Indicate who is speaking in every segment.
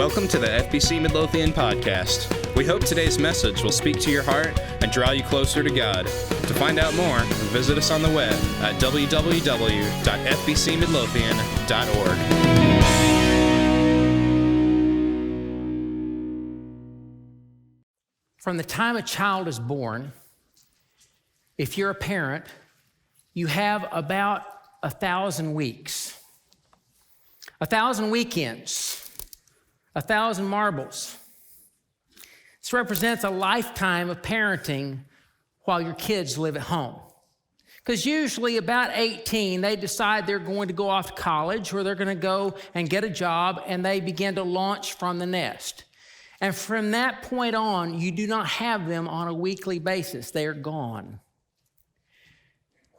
Speaker 1: Welcome to the FBC Midlothian podcast. We hope today's message will speak to your heart and draw you closer to God. To find out more, visit us on the web at www.fbcmidlothian.org.
Speaker 2: From the time a child is born, if you're a parent, you have about 1,000 weeks, 1,000 weekends, 1,000 marbles. This represents a lifetime of parenting while your kids live at home. Because usually about 18, they decide they're going to go off to college or they're going to go and get a job, and they begin to launch from the nest. And from that point on, you do not have them on a weekly basis. They are gone.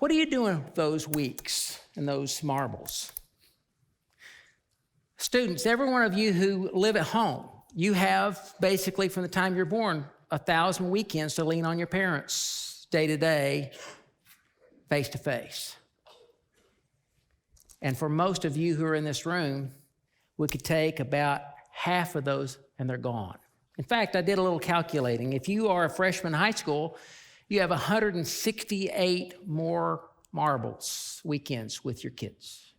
Speaker 2: What are you doing those weeks and those marbles? Students, every one of you who live at home, you have basically from the time you're born 1,000 weekends to lean on your parents day to day, face to face. And for most of you who are in this room, we could take about half of those and they're gone. In fact, I did a little calculating. If you are a freshman in high school, you have 168 more marbles weekends with your kids,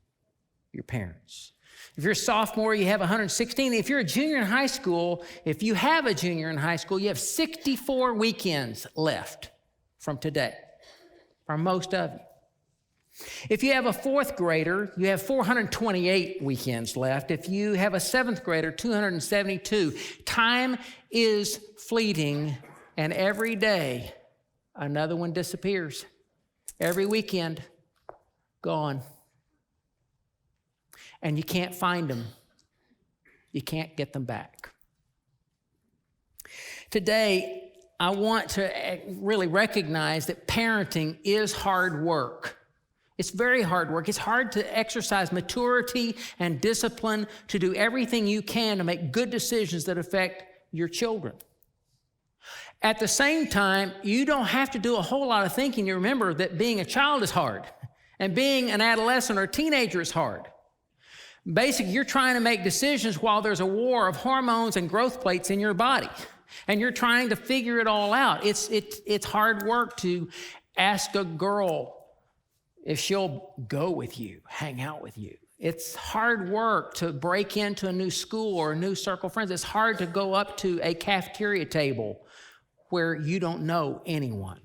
Speaker 2: your parents. If you're a sophomore, you have 116. If you're a junior in high school, if you have a junior in high school, you have 64 weekends left from today, for most of you. If you have a fourth grader, you have 428 weekends left. If you have a seventh grader, 272. Time is fleeting, and every day, another one disappears. Every weekend, gone. And you can't find them. You can't get them back. Today, I want to really recognize that parenting is hard work. It's very hard work. It's hard to exercise maturity and discipline to do everything you can to make good decisions that affect your children. At the same time, you don't have to do a whole lot of thinking. You remember that being a child is hard, and being an adolescent or a teenager is hard. Basically, you're trying to make decisions while there's a war of hormones and growth plates in your body, and you're trying to figure it all out. It's hard work to ask a girl if she'll go with you, hang out with you. It's hard work to break into a new school or a new circle of friends. It's hard to go up to a cafeteria table where you don't know anyone.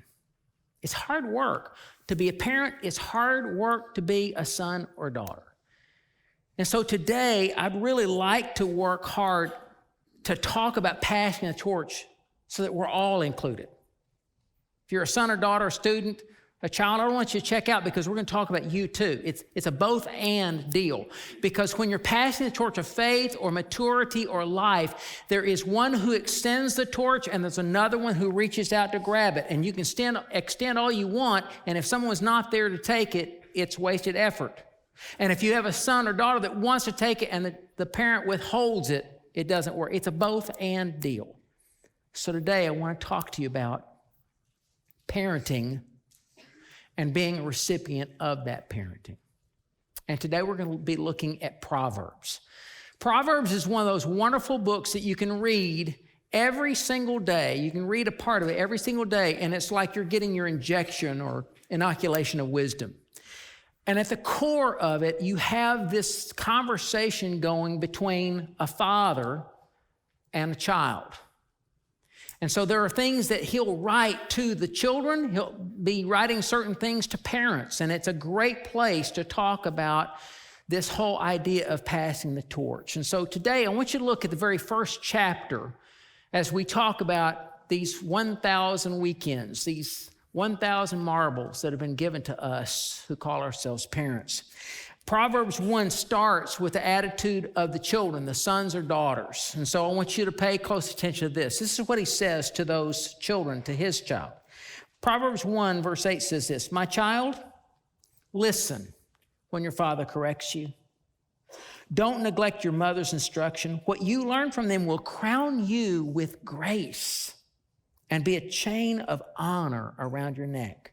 Speaker 2: It's hard work to be a parent. It's hard work to be a son or daughter. And so today, I'd really like to work hard to talk about passing the torch so that we're all included. If you're a son or daughter, a student, a child, I don't want you to check out because we're going to talk about you too. It's a both and deal. Because when you're passing the torch of faith or maturity or life, there is one who extends the torch and there's another one who reaches out to grab it. And you can extend all you want, and if someone's not there to take it, it's wasted effort. And if you have a son or daughter that wants to take it and the parent withholds it, it doesn't work. It's a both and deal. So today I want to talk to you about parenting and being a recipient of that parenting. And today we're going to be looking at Proverbs. Proverbs is one of those wonderful books that you can read every single day. You can read a part of it every single day, and it's like you're getting your injection or inoculation of wisdom. And at the core of it, you have this conversation going between a father and a child. And so there are things that he'll write to the children. He'll be writing certain things to parents. And it's a great place to talk about this whole idea of passing the torch. And so today, I want you to look at the very first chapter as we talk about these 1,000 weekends, these 1,000 marbles that have been given to us who call ourselves parents. Proverbs 1 starts with the attitude of the children, the sons or daughters. And so I want you to pay close attention to this. This is what he says to those children, to his child. Proverbs 1 verse 8 says this, "My child, listen when your father corrects you. Don't neglect your mother's instruction. What you learn from them will crown you with grace and be a chain of honor around your neck."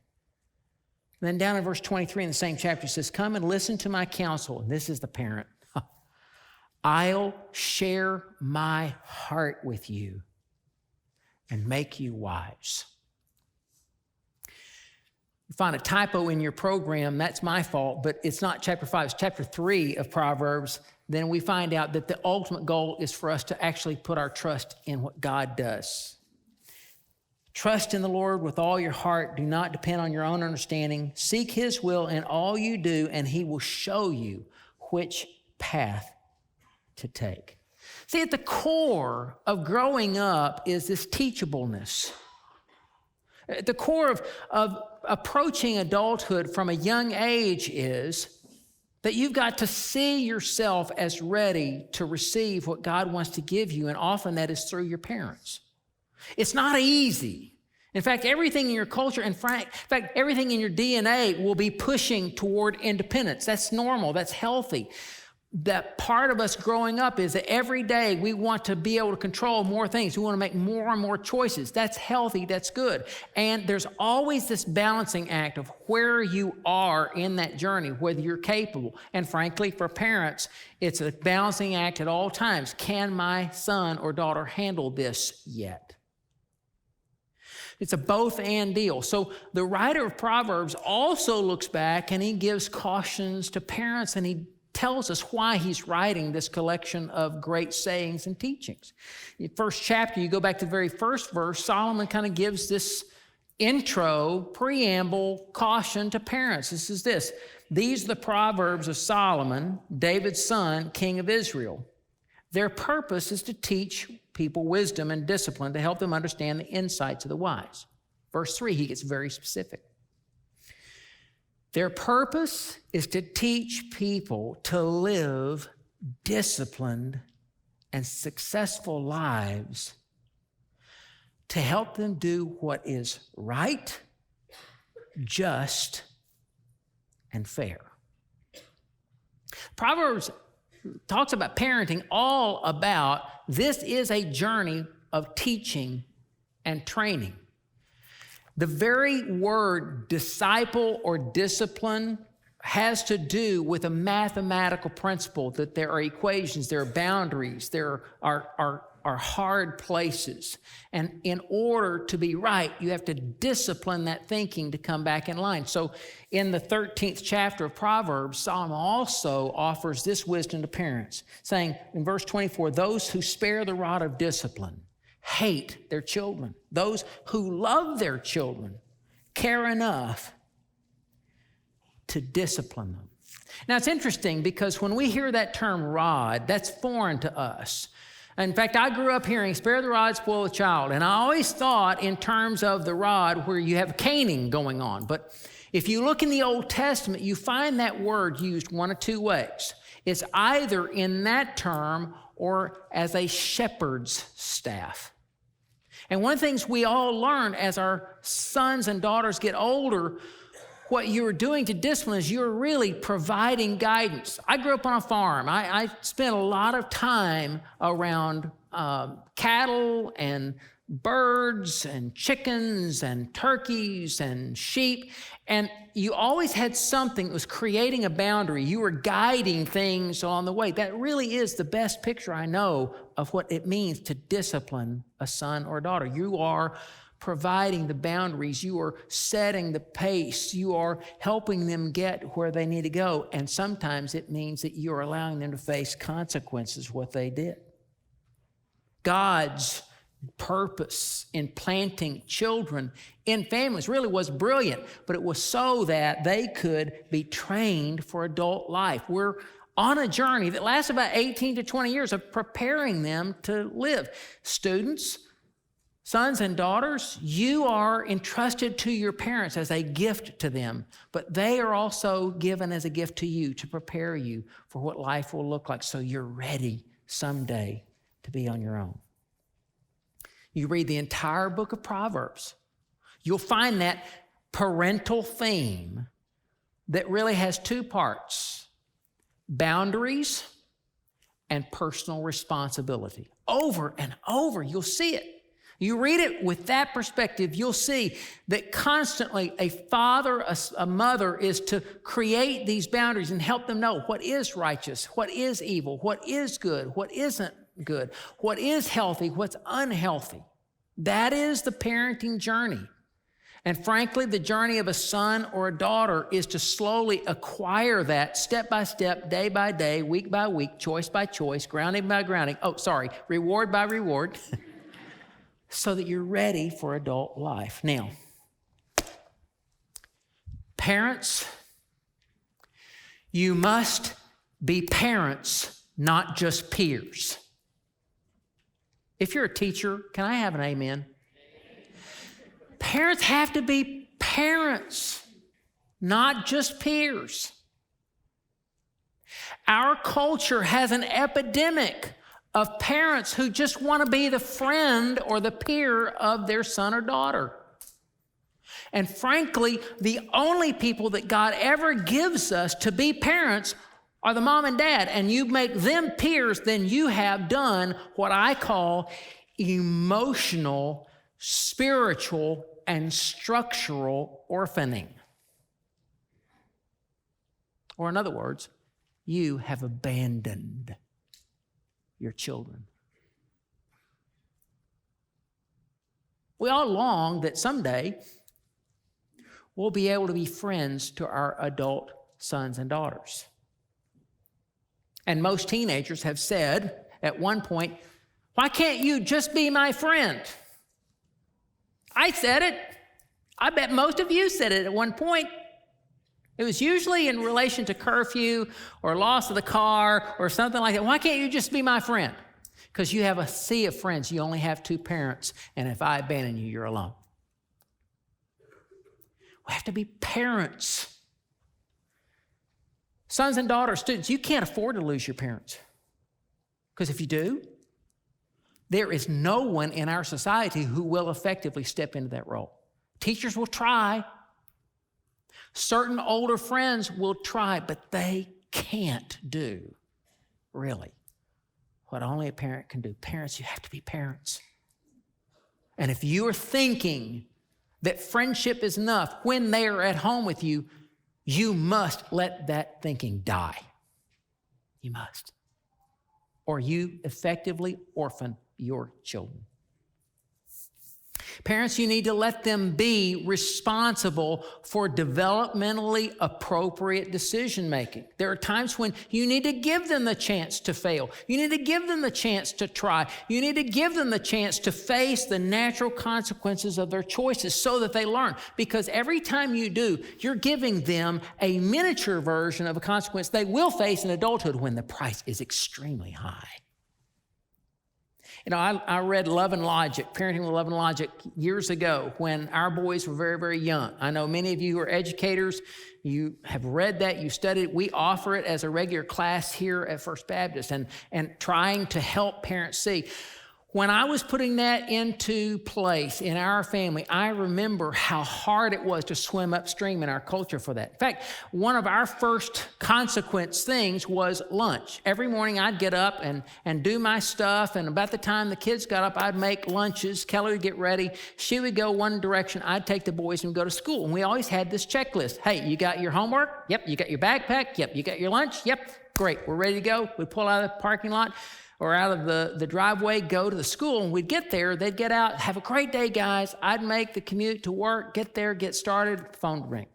Speaker 2: And then down in verse 23 in the same chapter, it says, "Come and listen to my counsel." And this is the parent. I'll share my heart with you and make you wise. You find a typo in your program, that's my fault, but it's not chapter 5, it's chapter 3 of Proverbs. Then we find out that the ultimate goal is for us to actually put our trust in what God does. Trust in the Lord with all your heart. Do not depend on your own understanding. Seek His will in all you do, and He will show you which path to take. See, at the core of growing up is this teachableness. At the core of approaching adulthood from a young age is that you've got to see yourself as ready to receive what God wants to give you, and often that is through your parents. It's not easy. In fact, everything in your culture, in fact, everything in your DNA will be pushing toward independence. That's normal, that's healthy. That part of us growing up is that every day we want to be able to control more things. We want to make more and more choices. That's healthy, that's good. And there's always this balancing act of where you are in that journey, whether you're capable. And frankly, for parents, it's a balancing act at all times. Can my son or daughter handle this yet? It's a both and deal. So the writer of Proverbs also looks back and he gives cautions to parents, and he tells us why he's writing this collection of great sayings and teachings. In the first chapter, you go back to the very first verse, Solomon kind of gives this intro, preamble, caution to parents. This. These are the Proverbs of Solomon, David's son, king of Israel. Their purpose is to teach people wisdom and discipline to help them understand the insights of the wise. Verse 3, he gets very specific. Their purpose is to teach people to live disciplined and successful lives, to help them do what is right, just, and fair. Proverbs talks about parenting, all about this is a journey of teaching and training. The very word disciple or discipline has to do with a mathematical principle, that there are equations, there are boundaries, there are hard places. And in order to be right, you have to discipline that thinking to come back in line. So in the 13th chapter of Proverbs, Solomon also offers this wisdom to parents, saying in verse 24, those who spare the rod of discipline hate their children. Those who love their children care enough to discipline them. Now, it's interesting because when we hear that term rod, that's foreign to us. In fact, I grew up hearing, spare the rod, spoil the child. And I always thought in terms of the rod where you have caning going on. But if you look in the Old Testament, you find that word used one of two ways. It's either in that term or as a shepherd's staff. And one of the things we all learn as our sons and daughters get older, what you're doing to discipline is you're really providing guidance. I grew up on a farm. I spent a lot of time around cattle and birds and chickens and turkeys and sheep. And you always had something that was creating a boundary. You were guiding things on the way. That really is the best picture I know of what it means to discipline a son or daughter. You are providing the boundaries. You are setting the pace. You are helping them get where they need to go. And sometimes it means that you're allowing them to face consequences of what they did. God's purpose in planting children in families really was brilliant, but it was so that they could be trained for adult life. We're on a journey that lasts about 18 to 20 years of preparing them to live. Students, sons and daughters, you are entrusted to your parents as a gift to them, but they are also given as a gift to you to prepare you for what life will look like so you're ready someday to be on your own. You read the entire book of Proverbs, you'll find that parental theme that really has two parts: boundaries and personal responsibility. Over and over, you'll see it. You read it with that perspective, you'll see that constantly a father, a mother is to create these boundaries and help them know what is righteous, what is evil, what is good, what isn't good, what is healthy, what's unhealthy. That is the parenting journey. And frankly, the journey of a son or a daughter is to slowly acquire that step by step, day by day, week by week, choice by choice, grounding by grounding. Reward by reward. So that you're ready for adult life. Now, parents, you must be parents, not just peers. If you're a teacher, can I have an amen? Parents have to be parents, not just peers. Our culture has an epidemic of parents who just want to be the friend or the peer of their son or daughter. And frankly, the only people that God ever gives us to be parents are the mom and dad, and you make them peers, then you have done what I call emotional, spiritual, and structural orphaning. Or in other words, you have abandoned your children. We all long that someday we'll be able to be friends to our adult sons and daughters. And most teenagers have said at one point, "Why can't you just be my friend?" I said it. I bet most of you said it at one point. It was usually in relation to curfew or loss of the car or something like that. Why can't you just be my friend? Because you have a sea of friends. You only have two parents, and if I abandon you, you're alone. We have to be parents. Sons and daughters, students, you can't afford to lose your parents. Because if you do, there is no one in our society who will effectively step into that role. Teachers will try. Certain older friends will try, but they can't do, really, what only a parent can do. Parents, you have to be parents. And if you are thinking that friendship is enough when they are at home with you, you must let that thinking die. You must. Or you effectively orphan your children. Parents, you need to let them be responsible for developmentally appropriate decision making. There are times when you need to give them the chance to fail. You need to give them the chance to try. You need to give them the chance to face the natural consequences of their choices so that they learn. Because every time you do, you're giving them a miniature version of a consequence they will face in adulthood when the price is extremely high. You know, I read Love and Logic, Parenting with Love and Logic, years ago when our boys were very, very young. I know many of you who are educators, you have read that, you studied it. We offer it as a regular class here at First Baptist and trying to help parents see. When I was putting that into place in our family, I remember how hard it was to swim upstream in our culture for that. In fact, one of our first consequence things was lunch. Every morning I'd get up and do my stuff, and about the time the kids got up, I'd make lunches. Kelly would get ready. She would go one direction. I'd take the boys and go to school. And we always had this checklist. Hey, you got your homework? Yep. You got your backpack? Yep. You got your lunch? Yep. Great. We're ready to go. We'd pull out of the parking lot or out of the driveway, go to the school, and we'd get there, they'd get out, have a great day, guys. I'd make the commute to work, get there, get started, phone would ring.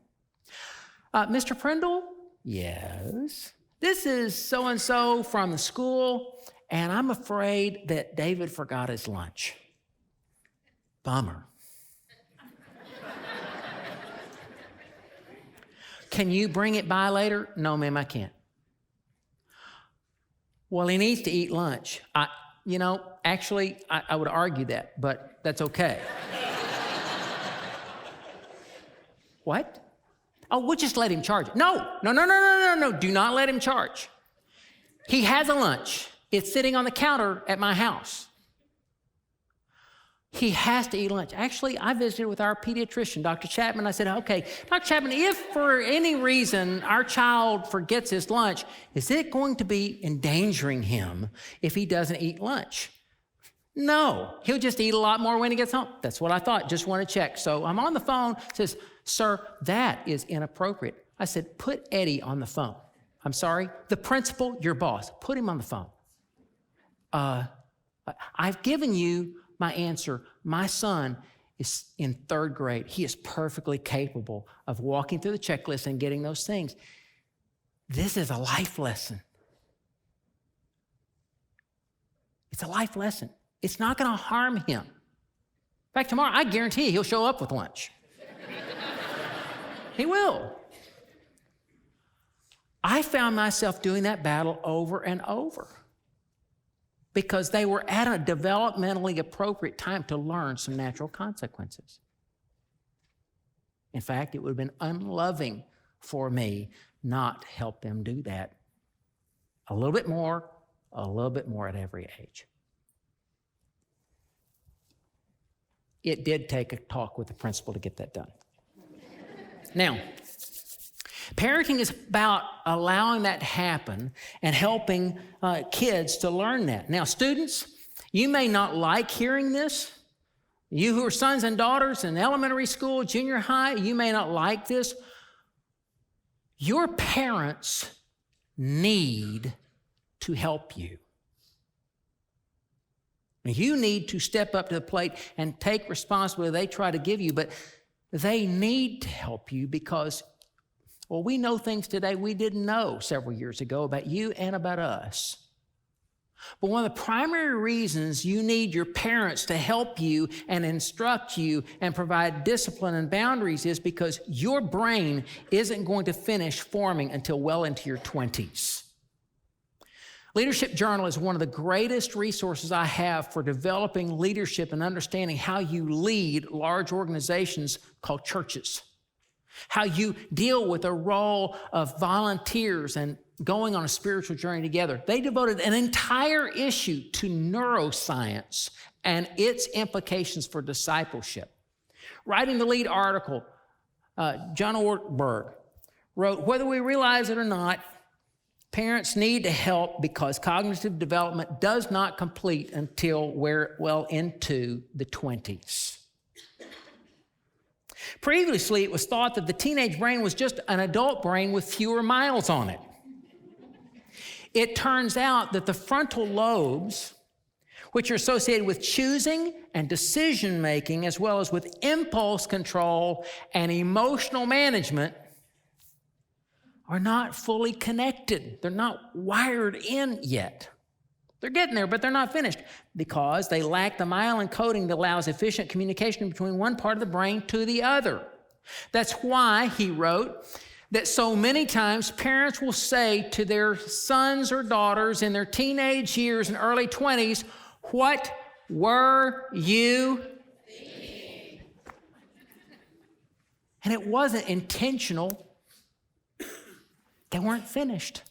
Speaker 2: Mr. Prindle? Yes. This is so-and-so from the school, and I'm afraid that David forgot his lunch. Bummer. Can you bring it by later? No, ma'am, I can't. Well, he needs to eat lunch. I would argue that, but that's okay. What? Oh, we'll just let him charge it. No. Do not let him charge. He has a lunch. It's sitting on the counter at my house. He has to eat lunch. Actually, I visited with our pediatrician, Dr. Chapman. I said, okay, Dr. Chapman, if for any reason our child forgets his lunch, is it going to be endangering him if he doesn't eat lunch? No, he'll just eat a lot more when he gets home. That's what I thought, just want to check. So I'm on the phone, says, sir, that is inappropriate. I said, put Eddie on the phone. I'm sorry, the principal, your boss, put him on the phone. I've given you my answer. My son is in 3rd grade. He is perfectly capable of walking through the checklist and getting those things. This is a life lesson. It's a life lesson. It's not going to harm him. In fact, tomorrow, I guarantee he'll show up with lunch. He will. I found myself doing that battle over and over because they were at a developmentally appropriate time to learn some natural consequences. In fact, it would have been unloving for me not to help them do that a little bit more at every age. It did take a talk with the principal to get that done. Now, parenting is about allowing that to happen and helping kids to learn that. Now, students, you may not like hearing this. You who are sons and daughters in elementary school, junior high, you may not like this. Your parents need to help you. You need to step up to the plate and take responsibility they try to give you, but they need to help you because, well, we know things today we didn't know several years ago about you and about us. But one of the primary reasons you need your parents to help you and instruct you and provide discipline and boundaries is because your brain isn't going to finish forming until well into your 20s. Leadership Journal is one of the greatest resources I have for developing leadership and understanding how you lead large organizations called churches, how you deal with a role of volunteers and going on a spiritual journey together. They devoted an entire issue to neuroscience and its implications for discipleship. Writing the lead article, John Ortberg wrote, whether we realize it or not, parents need to help because cognitive development does not complete until we're well into the 20s. Previously, it was thought that the teenage brain was just an adult brain with fewer miles on it. It turns out that the frontal lobes, which are associated with choosing and decision-making, as well as with impulse control and emotional management, are not fully connected. They're not wired in yet. They're getting there, but they're not finished because they lack the myelin coating that allows efficient communication between one part of the brain to the other. That's why, he wrote, that so many times parents will say to their sons or daughters in their teenage years and early 20s, what were you thinking? And it wasn't intentional. They weren't finished.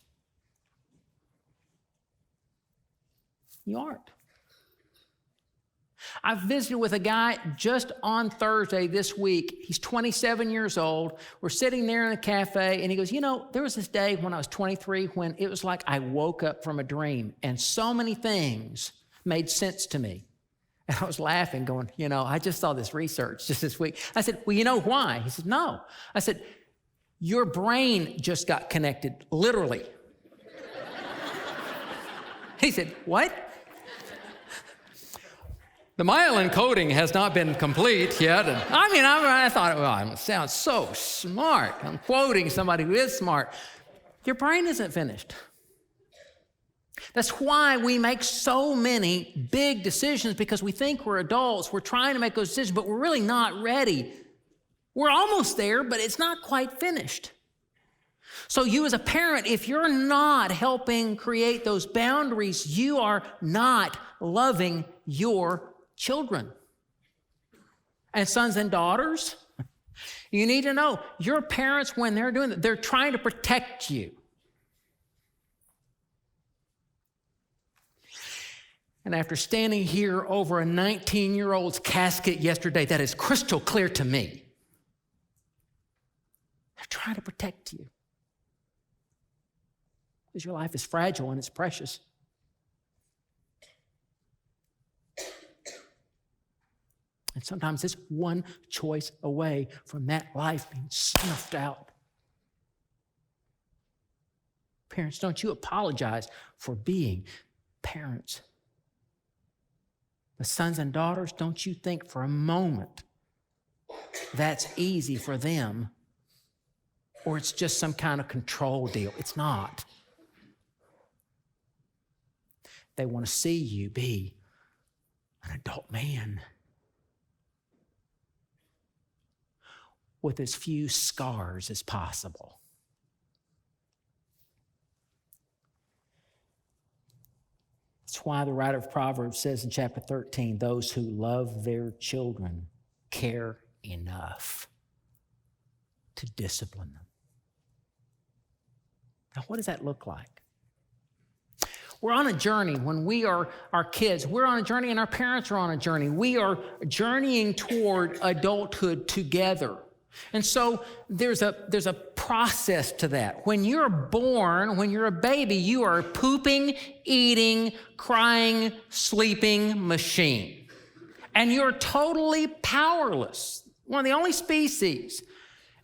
Speaker 2: You aren't. I visited with a guy just on Thursday this week. He's 27 years old. We're sitting there in a cafe, and he goes, there was this day when I was 23 when it was like I woke up from a dream, and so many things made sense to me. And I was laughing, going, I just saw this research just this week. I said, well, you know why? He said, no. I said, your brain just got connected, literally. He said, what? The myelin coating has not been complete yet. And I thought, well, it sounds so smart. I'm quoting somebody who is smart. Your brain isn't finished. That's why we make so many big decisions, because we think we're adults. We're trying to make those decisions, but we're really not ready. We're almost there, but it's not quite finished. So you as a parent, if you're not helping create those boundaries, you are not loving your children. And sons and daughters, you need to know your parents, when they're doing that, they're trying to protect you. And after standing here over a 19-year-old's casket yesterday, that is crystal clear to me. They're trying to protect you. Because your life is fragile and it's precious. And sometimes it's one choice away from that life being snuffed out. Parents, don't you apologize for being parents. But sons and daughters, don't you think for a moment that's easy for them, or it's just some kind of control deal. It's not. They want to see you be an adult man with as few scars as possible. That's why the writer of Proverbs says in chapter 13, those who love their children care enough to discipline them. Now, what does that look like? We're on a journey when we are our kids. We're on a journey and our parents are on a journey. We are journeying toward adulthood together. And so there's a process to that. When you're born, when you're a baby, you are a pooping, eating, crying, sleeping machine. And you're totally powerless. One of the only species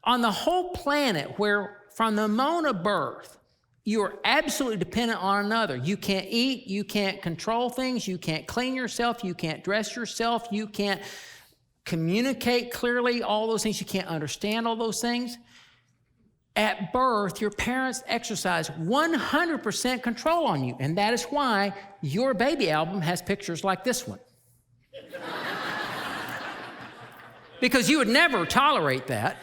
Speaker 2: on the whole planet where from the moment of birth, you are absolutely dependent on another. You can't eat, you can't control things, you can't clean yourself, you can't dress yourself, you can't communicate clearly, all those things. You can't understand all those things. At birth, your parents exercise 100% control on you, and that is why your baby album has pictures like this one. Because you would never tolerate that.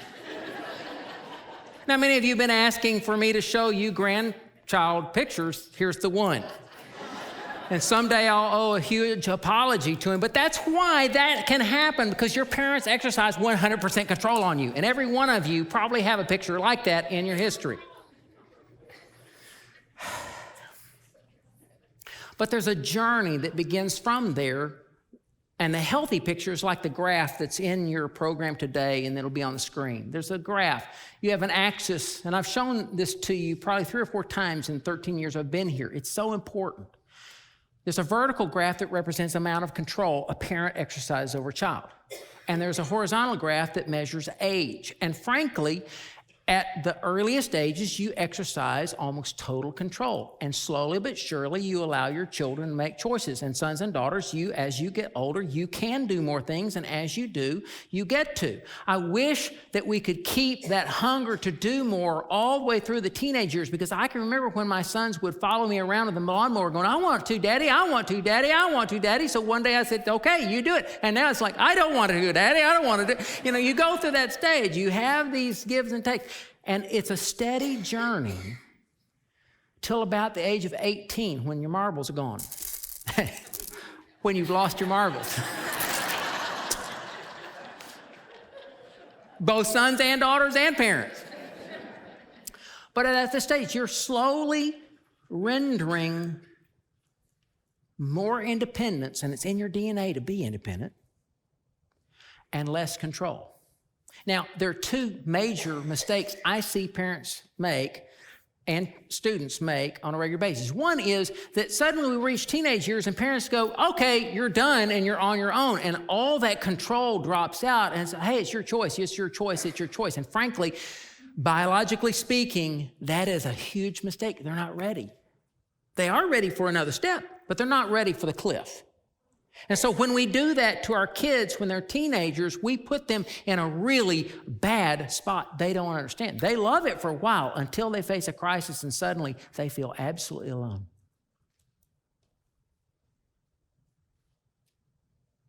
Speaker 2: Now, many of you have been asking for me to show you grandchild pictures. Here's the one. And someday I'll owe a huge apology to him. But that's why that can happen, because your parents exercise 100% control on you. And every one of you probably have a picture like that in your history. But there's a journey that begins from there. And the healthy picture is like the graph that's in your program today, and it'll be on the screen. There's a graph. You have an axis, and I've shown this to you probably 3 or 4 times in 13 years I've been here. It's so important. There's a vertical graph that represents the amount of control a parent exercises over a child. And there's a horizontal graph that measures age. And frankly, at the earliest ages, you exercise almost total control. And slowly but surely, you allow your children to make choices. And sons and daughters, as you get older, you can do more things. And as you do, you get to. I wish that we could keep that hunger to do more all the way through the teenage years, because I can remember when my sons would follow me around with the lawnmower going, I want to, Daddy, I want to, Daddy, I want to, Daddy. So one day I said, okay, you do it. And now it's like, I don't want to do it, Daddy, I don't want to do it. You know, you go through that stage. You have these gives and takes. And it's a steady journey till about the age of 18, when your marbles are gone. When you've lost your marbles. Both sons and daughters and parents. But at this stage, you're slowly rendering more independence, and it's in your DNA to be independent, and less control. Now, there are 2 major mistakes I see parents make and students make on a regular basis. One is that suddenly we reach teenage years and parents go, okay, you're done and you're on your own. And all that control drops out and say, hey, it's your choice, it's your choice, it's your choice. And frankly, biologically speaking, that is a huge mistake. They're not ready. They are ready for another step, but they're not ready for the cliff. And so when we do that to our kids when they're teenagers, we put them in a really bad spot. They don't understand. They love it for a while until they face a crisis, and suddenly they feel absolutely alone.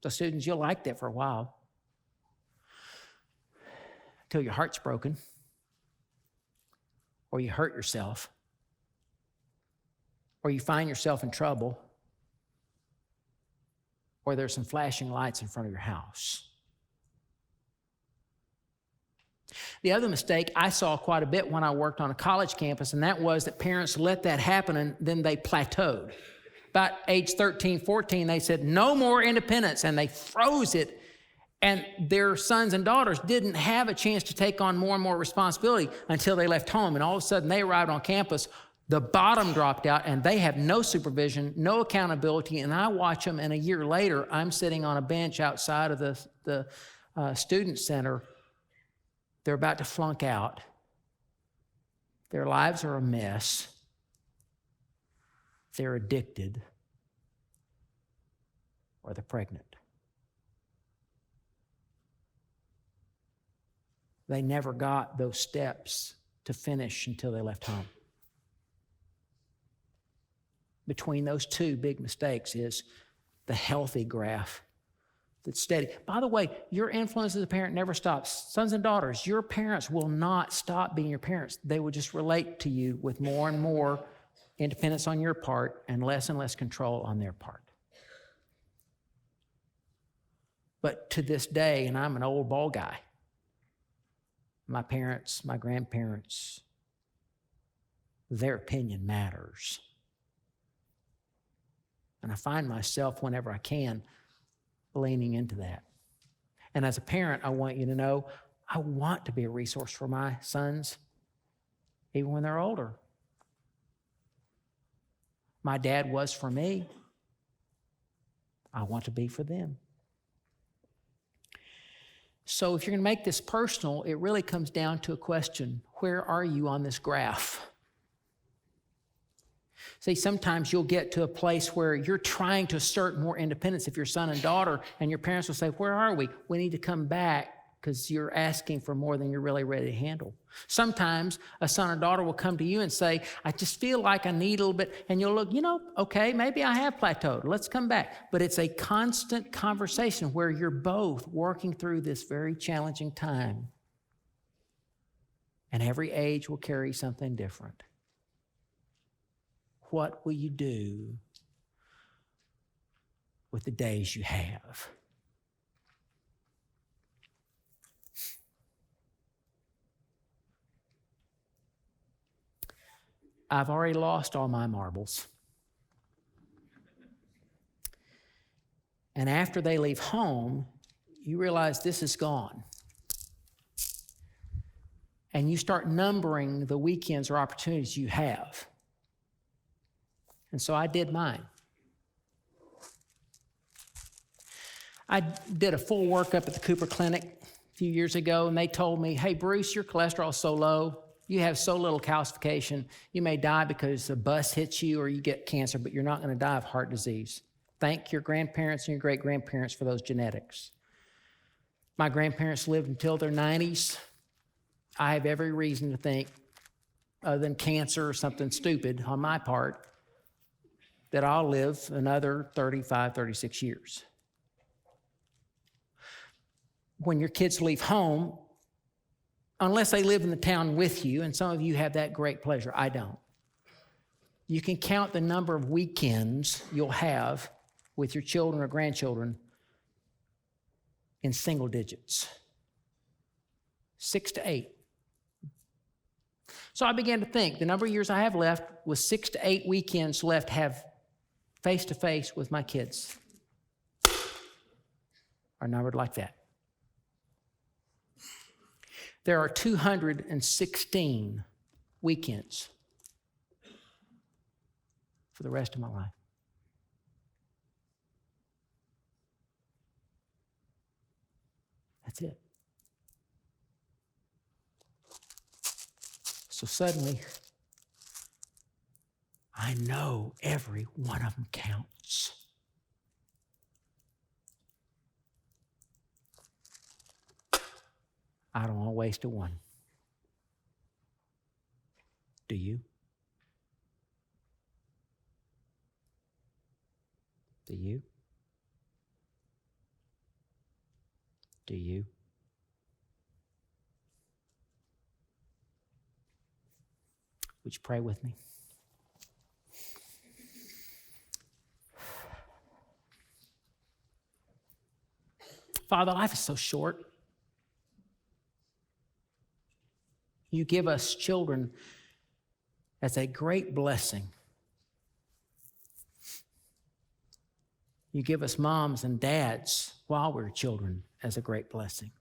Speaker 2: So students, you'll like that for a while until your heart's broken or you hurt yourself or you find yourself in trouble, or there's some flashing lights in front of your house. The other mistake I saw quite a bit when I worked on a college campus, and that was that parents let that happen and then they plateaued. About age 13, 14, they said, no more independence, and they froze it, and their sons and daughters didn't have a chance to take on more and more responsibility until they left home, and all of a sudden they arrived on campus The bottom dropped out, and they have no supervision, no accountability, and I watch them, and a year later, I'm sitting on a bench outside of the student center. They're about to flunk out. Their lives are a mess. They're addicted, or they're pregnant. They never got those steps to finish until they left home. Between those two big mistakes is the healthy graph that's steady. By the way, your influence as a parent never stops. Sons and daughters, your parents will not stop being your parents. They will just relate to you with more and more independence on your part and less control on their part. But to this day, and I'm an old ball guy, my parents, my grandparents, their opinion matters. And I find myself, whenever I can, leaning into that. And as a parent, I want you to know, I want to be a resource for my sons, even when they're older. My dad was for me. I want to be for them. So if you're going to make this personal, it really comes down to a question: where are you on this graph? See, sometimes you'll get to a place where you're trying to assert more independence if you're son and daughter, and your parents will say, where are we? We need to come back because you're asking for more than you're really ready to handle. Sometimes a son or daughter will come to you and say, I just feel like I need a little bit, and you'll look, okay, maybe I have plateaued. Let's come back. But it's a constant conversation where you're both working through this very challenging time. And every age will carry something different. What will you do with the days you have? I've already lost all my marbles. And after they leave home, you realize this is gone. And you start numbering the weekends or opportunities you have. And so I did mine. I did a full workup at the Cooper Clinic a few years ago, and they told me, hey, Bruce, your cholesterol is so low, you have so little calcification, you may die because a bus hits you or you get cancer, but you're not going to die of heart disease. Thank your grandparents and your great-grandparents for those genetics. My grandparents lived until their 90s. I have every reason to think, other than cancer or something stupid on my part, that I'll live another 35, 36 years. When your kids leave home, unless they live in the town with you, and some of you have that great pleasure, I don't, you can count the number of weekends you'll have with your children or grandchildren in single digits, 6 to 8. So I began to think the number of years I have left with 6 to 8 weekends left have face-to-face with my kids are numbered like that. There are 216 weekends for the rest of my life. That's it. So suddenly, I know every one of them counts. I don't want to waste a one. Do you? Do you? Do you? Would you pray with me? Father, life is so short. You give us children as a great blessing. You give us moms and dads while we're children as a great blessing.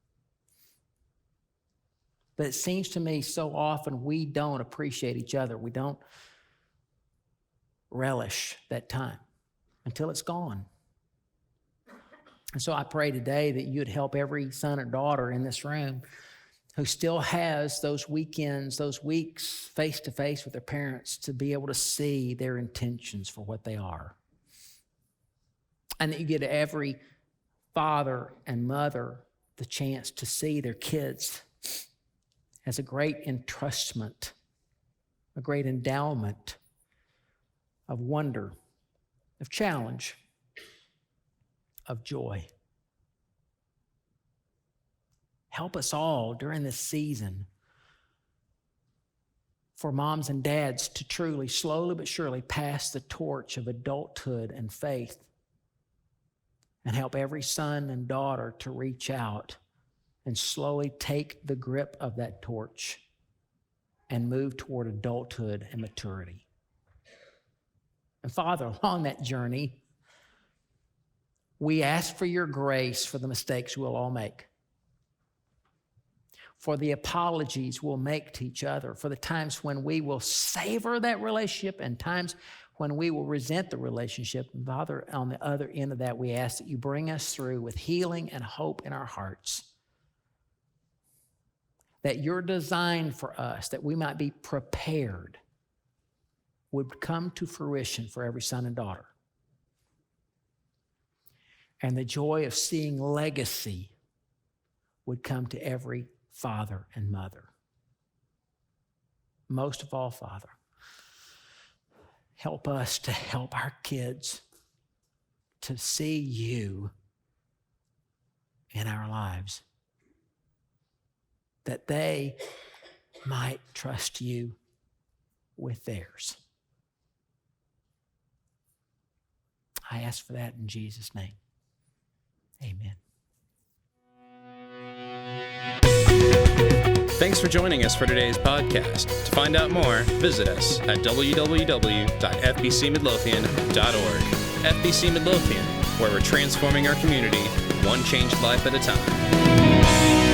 Speaker 2: But it seems to me so often we don't appreciate each other. We don't relish that time until it's gone. And so I pray today that you'd help every son or daughter in this room who still has those weekends, those weeks face-to-face with their parents to be able to see their intentions for what they are. And that you get every father and mother the chance to see their kids as a great entrustment, a great endowment of wonder, of challenge, of joy. Help us all during this season for moms and dads to truly, slowly but surely pass the torch of adulthood and faith, and help every son and daughter to reach out and slowly take the grip of that torch and move toward adulthood and maturity. And Father, along that journey, we ask for your grace for the mistakes we'll all make, for the apologies we'll make to each other, for the times when we will savor that relationship and times when we will resent the relationship. And Father, on the other end of that, we ask that you bring us through with healing and hope in our hearts, that your design for us, that we might be prepared, would come to fruition for every son and daughter. And the joy of seeing legacy would come to every father and mother. Most of all, Father, help us to help our kids to see you in our lives, that they might trust you with theirs. I ask for that in Jesus' name. Amen.
Speaker 1: Thanks for joining us for today's podcast. To find out more, visit us at www.fbcmidlothian.org. FBC Midlothian, where we're transforming our community one changed life at a time.